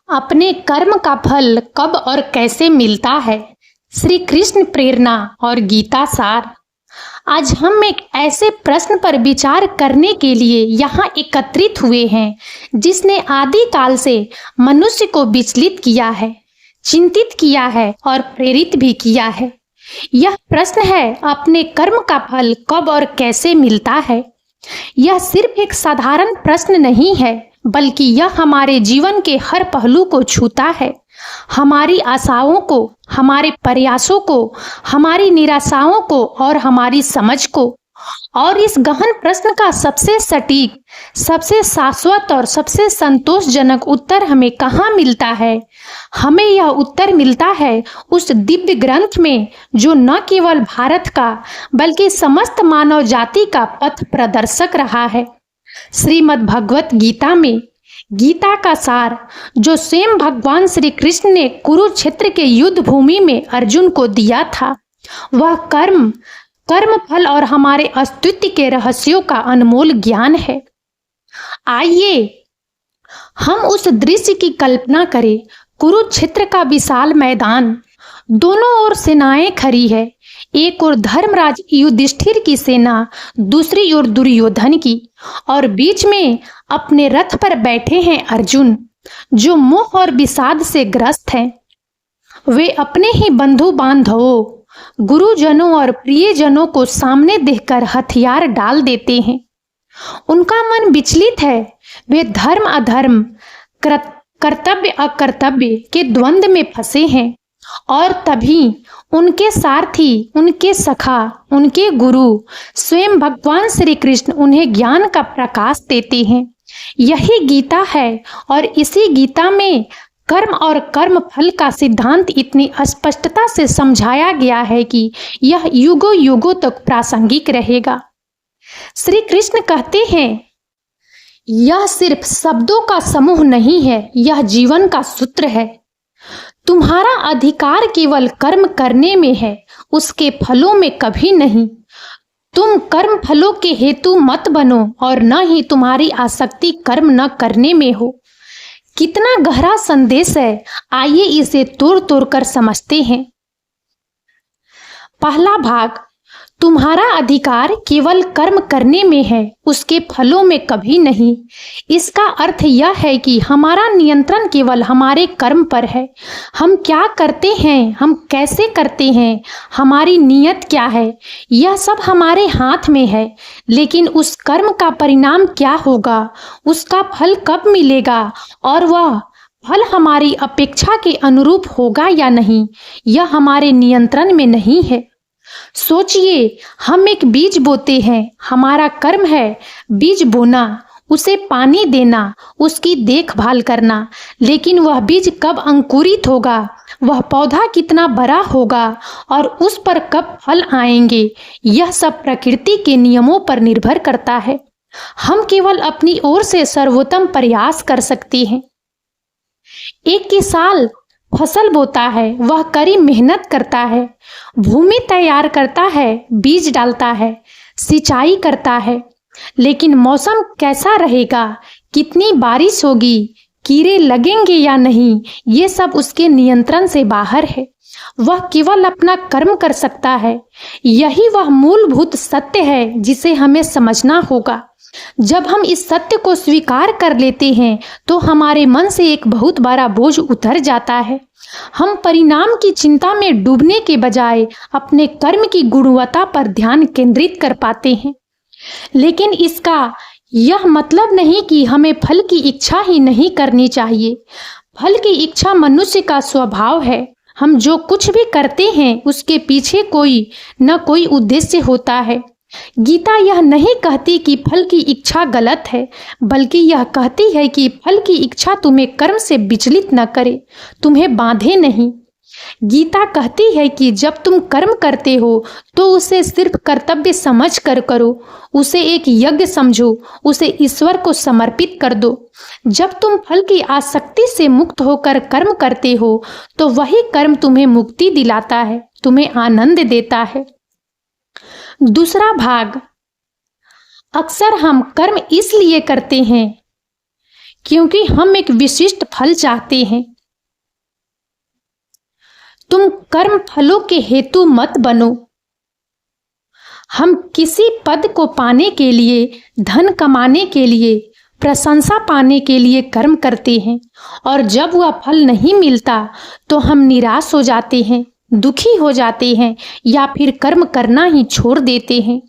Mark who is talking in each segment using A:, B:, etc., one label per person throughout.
A: अपने कर्म का फल कब और कैसे मिलता है? श्री कृष्ण प्रेरणा और गीता सार। आज हम एक ऐसे प्रश्न पर विचार करने के लिए यहाँ एकत्रित हुए हैं जिसने आदि काल से मनुष्य को विचलित किया है, चिंतित किया है और प्रेरित भी किया है। यह प्रश्न है, अपने कर्म का फल कब और कैसे मिलता है। यह सिर्फ एक साधारण प्रश्न नहीं है, बल्कि यह हमारे जीवन के हर पहलू को छूता है। हमारी आशाओं को, हमारे प्रयासों को, हमारी निराशाओं को और हमारी समझ को। और इस गहन प्रश्न का सबसे सटीक, सबसे शाश्वत और सबसे संतोषजनक उत्तर हमें कहाँ मिलता है? हमें यह उत्तर मिलता है उस दिव्य ग्रंथ में जो न केवल भारत का बल्कि समस्त मानव जाति का पथ प्रदर्शक रहा है। श्रीमद् भगवत गीता में गीता का सार जो स्वयं भगवान श्री कृष्ण ने कुरुक्षेत्र के युद्ध भूमि में अर्जुन को दिया था, वह कर्म फल और हमारे अस्तित्व के रहस्यों का अनमोल ज्ञान है। आइए हम उस दृश्य की कल्पना करें। कुरुक्षेत्र का विशाल मैदान, दोनों ओर सेनाएं खड़ी है। एक ओर धर्मराज युधिष्ठिर की सेना, दूसरी ओर दुर्योधन की, और बीच में अपने रथ पर बैठे हैं अर्जुन, जो मोह और विषाद से ग्रस्त हैं। वे अपने ही बंधु बांधवों, गुरुजनों और प्रियजनों को सामने देखकर हथियार डाल देते हैं। उनका मन विचलित है। वे धर्म अधर्म, कर्तव्य अकर्तव्य के द्वंद्व में फंसे हैं। और तभी उनके सारथी, उनके सखा, उनके गुरु स्वयं भगवान श्री कृष्ण उन्हें ज्ञान का प्रकाश देते हैं। यही गीता है और इसी गीता में कर्म और कर्म फल का सिद्धांत इतनी स्पष्टता से समझाया गया है कि यह युगों युगों तक प्रासंगिक रहेगा। श्री कृष्ण कहते हैं, यह सिर्फ शब्दों का समूह नहीं है, यह जीवन का सूत्र है। तुम्हारा अधिकार केवल कर्म करने में है, उसके फलों में कभी नहीं। तुम कर्म फलों के हेतु मत बनो और न ही तुम्हारी आसक्ति कर्म न करने में हो। कितना गहरा संदेश है, आइए इसे तोड़ तोड़ कर समझते हैं। पहला भाग, तुम्हारा अधिकार केवल कर्म करने में है, उसके फलों में कभी नहीं। इसका अर्थ यह है कि हमारा नियंत्रण केवल हमारे कर्म पर है। हम क्या करते हैं, हम कैसे करते हैं, हमारी नीयत क्या है, यह सब हमारे हाथ में है। लेकिन उस कर्म का परिणाम क्या होगा, उसका फल कब मिलेगा और वह फल हमारी अपेक्षा के अनुरूप होगा या नहीं, यह हमारे नियंत्रण में नहीं है। सोचिए, हम एक बीज बोते हैं। हमारा कर्म है बीज बोना, उसे पानी देना, उसकी देखभाल करना। लेकिन वह बीज कब अंकुरित होगा, वह पौधा कितना बड़ा होगा और उस पर कब फल आएंगे, यह सब प्रकृति के नियमों पर निर्भर करता है। हम केवल अपनी ओर से सर्वोत्तम प्रयास कर सकते हैं। एक किसान फसल बोता है, वह कड़ी मेहनत करता है, भूमि तैयार करता है, बीज डालता है, सिंचाई करता है। लेकिन मौसम कैसा रहेगा, कितनी बारिश होगी, कीड़े लगेंगे या नहीं, ये सब उसके नियंत्रण से बाहर है। वह केवल अपना कर्म कर सकता है। यही वह मूलभूत सत्य है जिसे हमें समझना होगा। जब हम इस सत्य को स्वीकार कर लेते हैं तो हमारे मन से एक बहुत बड़ा बोझ उतर जाता है। हम परिणाम की चिंता में डूबने के बजाय अपने कर्म की गुणवत्ता पर ध्यान केंद्रित कर पाते हैं। लेकिन इसका यह मतलब नहीं कि हमें फल की इच्छा ही नहीं करनी चाहिए। फल की इच्छा मनुष्य का स्वभाव है। हम जो कुछ भी करते हैं उसके पीछे कोई न कोई उद्देश्य होता है। गीता यह नहीं कहती कि फल की इच्छा गलत है, बल्कि यह कहती है कि फल की इच्छा तुम्हें कर्म से विचलित न करे, तुम्हें बांधे नहीं। गीता कहती है कि जब तुम कर्म करते हो तो उसे सिर्फ कर्तव्य समझ कर करो, उसे एक यज्ञ समझो, उसे ईश्वर को समर्पित कर दो। जब तुम फल की आसक्ति से मुक्त होकर कर्म करते हो तो वही कर्म तुम्हें मुक्ति दिलाता है, तुम्हें आनंद देता है। दूसरा भाग, अक्सर हम कर्म इसलिए करते हैं क्योंकि हम एक विशिष्ट फल चाहते हैं। तुम कर्म फलों के हेतु मत बनो। हम किसी पद को पाने के लिए, धन कमाने के लिए, प्रशंसा पाने के लिए कर्म करते हैं और जब वह फल नहीं मिलता तो हम निराश हो जाते हैं, दुखी हो जाते हैं या फिर कर्म करना ही छोड़ देते हैं।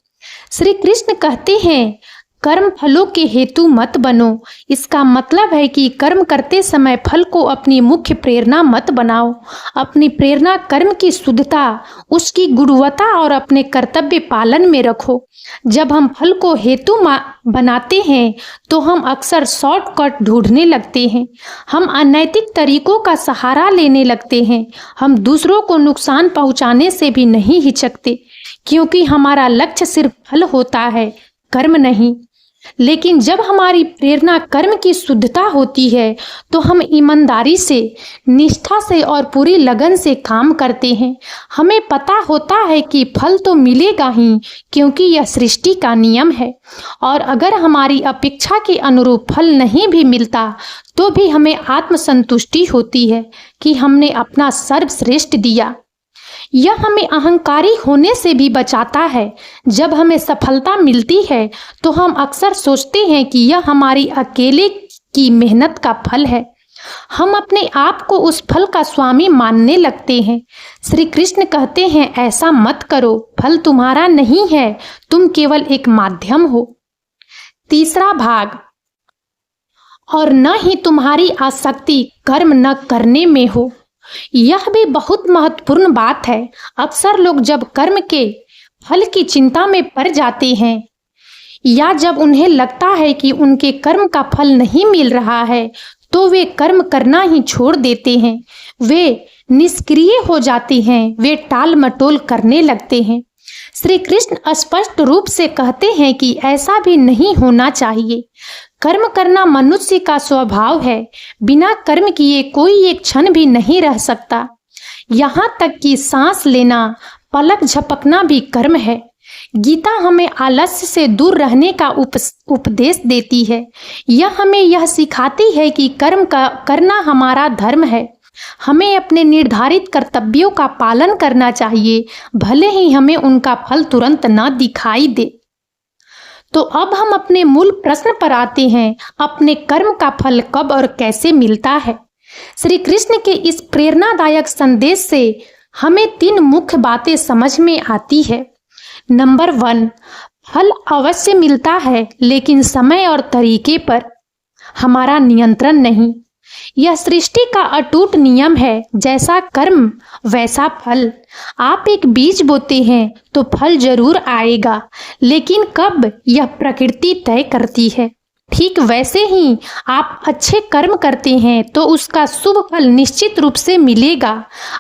A: श्री कृष्ण कहते हैं, कर्म फलों के हेतु मत बनो। इसका मतलब है कि कर्म करते समय फल को अपनी मुख्य प्रेरणा मत बनाओ। अपनी प्रेरणा कर्म की शुद्धता, उसकी गुणवत्ता और अपने कर्तव्य पालन में रखो। जब हम फल को हेतु बनाते हैं तो हम अक्सर शॉर्टकट ढूंढने लगते हैं। हम अनैतिक तरीकों का सहारा लेने लगते हैं। हम दूसरों को नुकसान पहुंचाने से भी नहीं हिचकते, क्योंकि हमारा लक्ष्य सिर्फ फल होता है, कर्म नहीं। लेकिन जब हमारी प्रेरणा कर्म की शुद्धता होती है तो हम ईमानदारी से, निष्ठा से और पूरी लगन से काम करते हैं। हमें पता होता है कि फल तो मिलेगा ही, क्योंकि यह सृष्टि का नियम है। और अगर हमारी अपेक्षा के अनुरूप फल नहीं भी मिलता तो भी हमें आत्मसंतुष्टि होती है कि हमने अपना सर्वश्रेष्ठ दिया। यह हमें अहंकारी होने से भी बचाता है। जब हमें सफलता मिलती है तो हम अक्सर सोचते हैं कि यह हमारी अकेले की मेहनत का फल है। हम अपने आप को उस फल का स्वामी मानने लगते हैं। श्री कृष्ण कहते हैं, ऐसा मत करो, फल तुम्हारा नहीं है, तुम केवल एक माध्यम हो। तीसरा भाग, और न ही तुम्हारी आसक्ति कर्म न करने में हो। यह भी बहुत महत्वपूर्ण बात है। अक्सर लोग जब कर्म के फल की चिंता में पड़ जाते हैं या जब उन्हें लगता है कि उनके कर्म का फल नहीं मिल रहा है तो वे कर्म करना ही छोड़ देते हैं। वे निष्क्रिय हो जाते हैं, वे टाल मटोल करने लगते हैं। श्री कृष्ण स्पष्ट रूप से कहते हैं कि ऐसा भी नहीं होना चाहिए। कर्म करना मनुष्य का स्वभाव है। बिना कर्म किए कोई एक क्षण भी नहीं रह सकता। यहाँ तक कि सांस लेना, पलक झपकना भी कर्म है। गीता हमें आलस्य से दूर रहने का उपदेश देती है। यह हमें यह सिखाती है कि कर्म करना हमारा धर्म है। हमें अपने निर्धारित कर्तव्यों का पालन करना चाहिए, भले ही हमें उनका फल तुरंत न दिखाई दे। तो अब हम अपने मूल प्रश्न पर आते हैं, अपने कर्म का फल कब और कैसे मिलता है। श्री कृष्ण के इस प्रेरणादायक संदेश से हमें 3 मुख्य बातें समझ में आती है। नंबर 1, फल अवश्य मिलता है, लेकिन समय और तरीके पर हमारा नियंत्रण नहीं। यह सृष्टि का अटूट नियम है, जैसा कर्म वैसा फल। आप एक बीज बोते हैं तो फल जरूर आएगा, लेकिन कब, यह प्रकृति तय करती है। ठीक वैसे ही आप अच्छे कर्म करते हैं तो उसका शुभ फल निश्चित रूप से मिलेगा।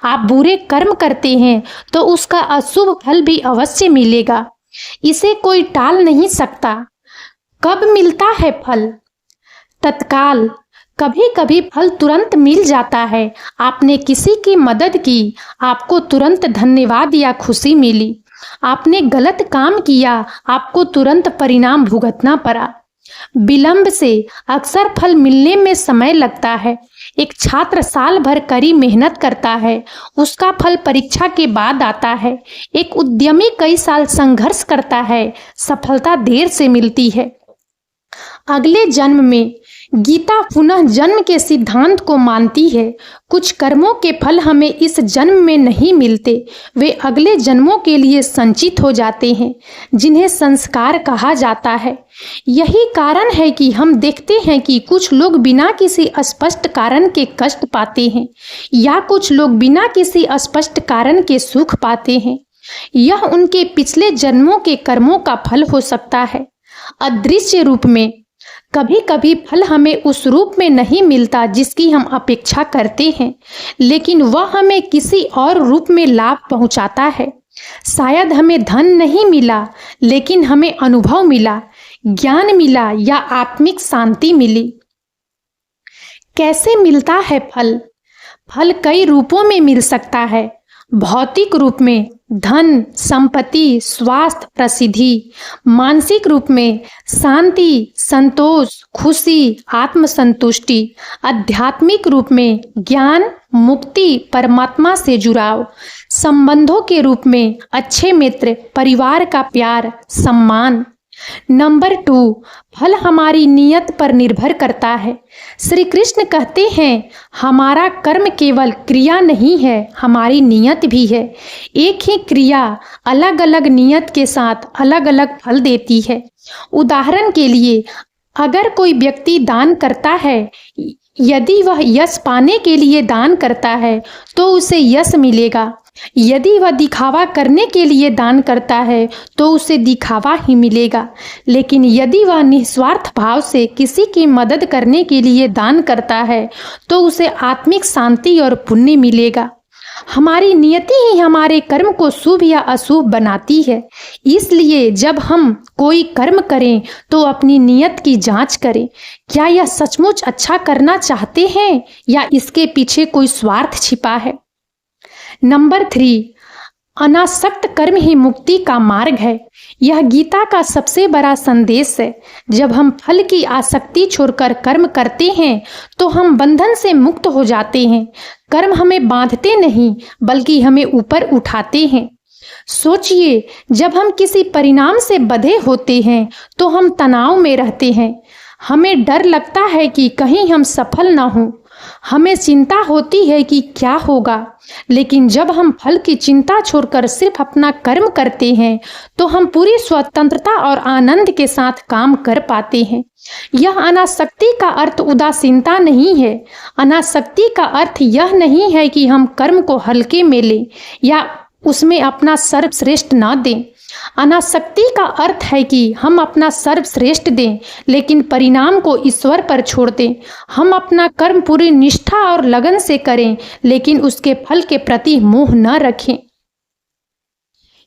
A: आप बुरे कर्म करते हैं तो उसका अशुभ फल भी अवश्य मिलेगा। इसे कोई टाल नहीं सकता। कब मिलता है फल? तत्काल। कभी कभी फल तुरंत मिल जाता है। आपने किसी की मदद की, आपको तुरंत धन्यवाद या खुशी मिली। आपने गलत काम किया, आपको तुरंत परिणाम भुगतना पड़ा। विलंब से अक्सर फल मिलने में समय लगता है। एक छात्र साल भर कड़ी मेहनत करता है, उसका फल परीक्षा के बाद आता है। एक उद्यमी कई साल संघर्ष करता है, सफलता देर से मिलती है। अगले जन्म में गीता पुनः जन्म के सिद्धांत को मानती है। कुछ कर्मों के फल हमें इस जन्म में नहीं मिलते, वे अगले जन्मों के लिए संचित हो जाते हैं, जिन्हें संस्कार कहा जाता है। यही कारण है कि हम देखते हैं कि कुछ लोग बिना किसी स्पष्ट कारण के कष्ट पाते हैं या कुछ लोग बिना किसी स्पष्ट कारण के सुख पाते हैं। यह उनके पिछले जन्मों के कर्मों का फल हो सकता है। अदृश्य रूप में कभी कभी फल हमें उस रूप में नहीं मिलता जिसकी हम अपेक्षा करते हैं, लेकिन वह हमें किसी और रूप में लाभ पहुंचाता है। शायद हमें धन नहीं मिला, लेकिन हमें अनुभव मिला, ज्ञान मिला या आत्मिक शांति मिली। कैसे मिलता है फल? फल कई रूपों में मिल सकता है। भौतिक रूप में धन, संपत्ति, स्वास्थ्य, प्रसिद्धि, मानसिक रूप में शांति, संतोष, खुशी, आत्मसंतुष्टि, आध्यात्मिक रूप में ज्ञान, मुक्ति, परमात्मा से जुड़ाव, संबंधों के रूप में अच्छे मित्र, परिवार का प्यार, सम्मान। नंबर 2, फल हमारी नियत पर निर्भर करता है। श्री कृष्ण कहते हैं हमारा कर्म केवल क्रिया नहीं है, हमारी नियत भी है। एक ही क्रिया अलग अलग नियत के साथ अलग अलग फल देती है। उदाहरण के लिए, अगर कोई व्यक्ति दान करता है, यदि वह यश पाने के लिए दान करता है तो उसे यश मिलेगा। यदि वह दिखावा करने के लिए दान करता है तो उसे दिखावा ही मिलेगा। लेकिन यदि वह निस्वार्थ भाव से किसी की मदद करने के लिए दान करता है तो उसे आत्मिक शांति और पुण्य मिलेगा। हमारी नियति ही हमारे कर्म को शुभ या अशुभ बनाती है। इसलिए जब हम कोई कर्म करें तो अपनी नियत की जांच करें। क्या यह सचमुच अच्छा करना चाहते हैं या इसके पीछे कोई स्वार्थ छिपा है? नंबर 3, अनासक्त कर्म ही मुक्ति का मार्ग है। यह गीता का सबसे बड़ा संदेश है। जब हम फल की आसक्ति छोड़कर कर्म करते हैं तो हम बंधन से मुक्त हो जाते हैं। कर्म हमें बांधते नहीं बल्कि हमें ऊपर उठाते हैं। सोचिए, जब हम किसी परिणाम से बंधे होते हैं तो हम तनाव में रहते हैं। हमें डर लगता है कि कहीं हम सफल ना हों। हमें चिंता होती है कि क्या होगा। लेकिन जब हम फल की चिंता छोड़कर सिर्फ अपना कर्म करते हैं तो हम पूरी स्वतंत्रता और आनंद के साथ काम कर पाते हैं। यह अनासक्ति का अर्थ उदासीनता नहीं है। अनासक्ति का अर्थ यह नहीं है कि हम कर्म को हल्के में लें या उसमें अपना सर्वश्रेष्ठ ना दें। अनासक्ति का अर्थ है कि हम अपना सर्वश्रेष्ठ दें लेकिन परिणाम को ईश्वर पर छोड़ दें। हम अपना कर्म पूरी निष्ठा और लगन से करें लेकिन उसके फल के प्रति मोह न रखें।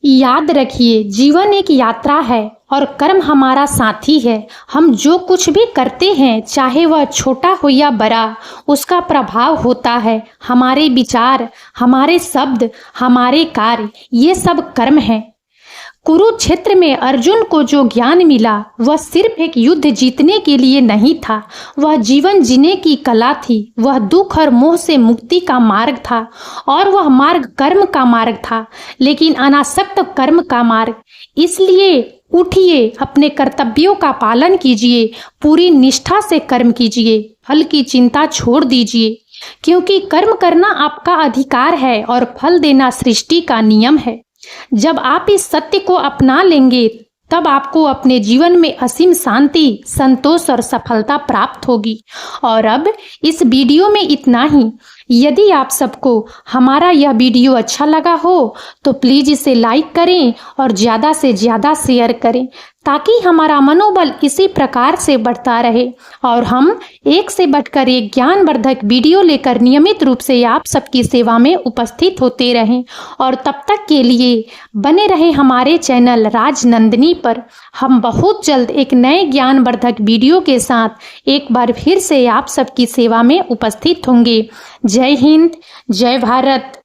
A: याद रखिए, जीवन एक यात्रा है और कर्म हमारा साथी है। हम जो कुछ भी करते हैं, चाहे वह छोटा हो या बड़ा, उसका प्रभाव होता है। हमारे विचार, हमारे शब्द, हमारे कार्य, ये सब कर्म हैं। कुरुक्षेत्र में अर्जुन को जो ज्ञान मिला वह सिर्फ एक युद्ध जीतने के लिए नहीं था, वह जीवन जीने की कला थी। वह दुख और मोह से मुक्ति का मार्ग था और वह मार्ग कर्म का मार्ग था, लेकिन अनासक्त कर्म का मार्ग। इसलिए उठिए, अपने कर्तव्यों का पालन कीजिए, पूरी निष्ठा से कर्म कीजिए, फल की चिंता छोड़ दीजिए, क्योंकि कर्म करना आपका अधिकार है और फल देना सृष्टि का नियम है। जब आप इस सत्य को अपना लेंगे तब आपको अपने जीवन में असीम शांति, संतोष और सफलता प्राप्त होगी। और अब इस वीडियो में इतना ही। यदि आप सबको हमारा यह वीडियो अच्छा लगा हो तो प्लीज़ इसे लाइक करें और ज़्यादा से ज़्यादा शेयर करें ताकि हमारा मनोबल इसी प्रकार से बढ़ता रहे और हम एक से बढ़कर एक ज्ञानवर्धक वीडियो लेकर नियमित रूप से आप सबकी सेवा में उपस्थित होते रहें। और तब तक के लिए बने रहें हमारे चैनल राजनंदिनी पर। हम बहुत जल्द एक नए ज्ञानवर्धक वीडियो के साथ एक बार फिर से आप सबकी सेवा में उपस्थित होंगे। जय हिंद, जय भारत।